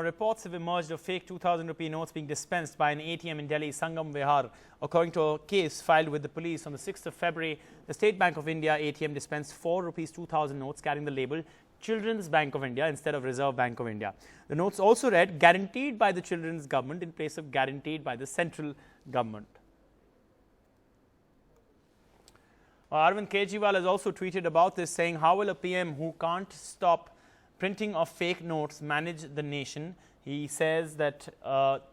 Reports have emerged of fake 2,000 rupee notes being dispensed by an ATM in Delhi's Sangam Vihar. According to a case filed with the police on the 6th of February, the State Bank of India ATM dispensed 4 rupees 2,000 notes carrying the label Children's Bank of India instead of Reserve Bank of India. The notes also read guaranteed by the children's government in place of guaranteed by the central government. Arvind Kejriwal has also tweeted about this, saying, how will a PM who can't stop printing of fake notes manage the nation? He says that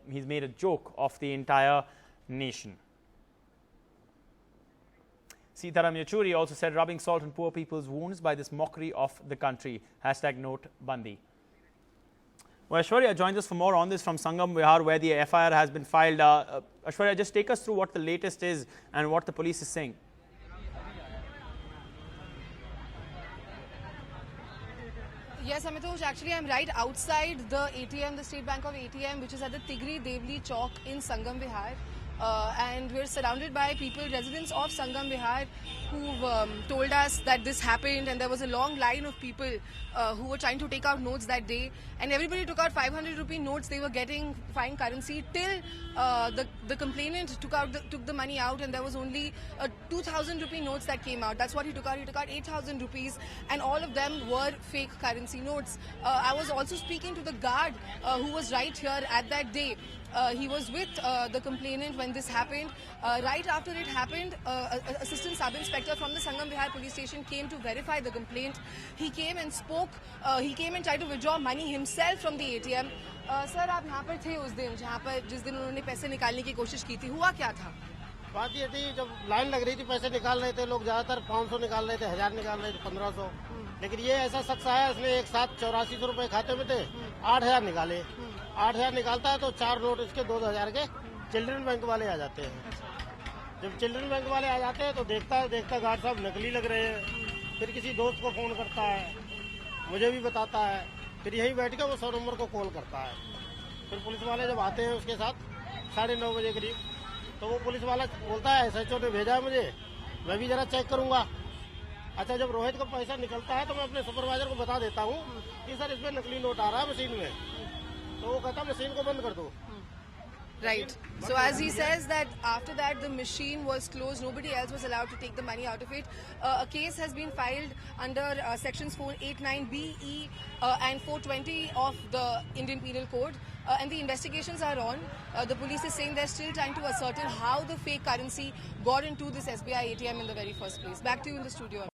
he's made a joke of the entire nation. Sitaram Yechury also said, rubbing salt on poor people's wounds by this mockery of the country. Hashtag note Bandi. Well, Aishwarya joins us for more on this from Sangam Vihar, where the FIR has been filed. Aishwarya, just take us through what the latest is and what the police is saying. Yes, Amitosh, actually I'm right outside the ATM, the State Bank of ATM, which is at the Tigri Devli Chowk in Sangam Vihar. And we're surrounded by people, residents of Sangam Vihar, who've told us that this happened, and there was a long line of people who were trying to take out notes that day, and everybody took out 500 rupee notes. They were getting fine currency till the complainant took the money out, and there was only 2,000 rupee notes that came out. That's what he took out. He took out 8,000 rupees, and all of them were fake currency notes. I was also speaking to the guard who was right here at that day. He was with the complainant when this happened. Right after it happened, Assistant Sub-Inspector from the Sangam Vihar police station came to verify the complaint. He came and spoke. He came and tried to withdraw money himself from the ATM. Sir, आप यहाँ पर थे उस दिन जहाँ पर जिस दिन उन्होंने पैसे निकालने की कोशिश की थी, हुआ क्या था? बात ये थी, जब लाइन लग रही थी पैसे निकाल रहे थे लोग, ज्यादातर 500 निकाल रहे थे, 1000 निकाल रहे थे, 1500। लेकिन ये ऐसा शख्स आया, इसने एक साथ 8400 रुपए खाते में थे, 8000 निकाले। 8000 निकालता है तो 4 नोट इसके 2000 के चिल्ड्रन बैंक वाले आ जाते हैं। जब चिल्ड्रन बैंक वाले आ जाते हैं तो देखता गार्ड साहब नकली लग रहे हैं। फिर किसी दोस्त को फोन करता है, मुझे भी बताता है, फिर यही बैठ के वो 100 नंबर को कॉल करता है। फिर पुलिस वाले जब आते हैं उसके साथ 9:30 बजे करीब, तो वो पुलिस वाला बोलता है SHO ने भेजा है मुझे, मैं भी जरा चेक करूंगा। अच्छा, जब रोहित का पैसा निकलता है तो मैं अपने सुपरवाइजर को बता देता हूँ कि सर इसमें नकली नोट आ रहा है मशीन में, तो वो कहता मशीन को बंद कर दो। Right. So as he says that after that the machine was closed, nobody else was allowed to take the money out of it. A case has been filed under sections 489B, E and 420 of the Indian Penal Code, and the investigations are on. The police is saying they're still trying to ascertain how the fake currency got into this SBI ATM in the very first place. Back to you in the studio.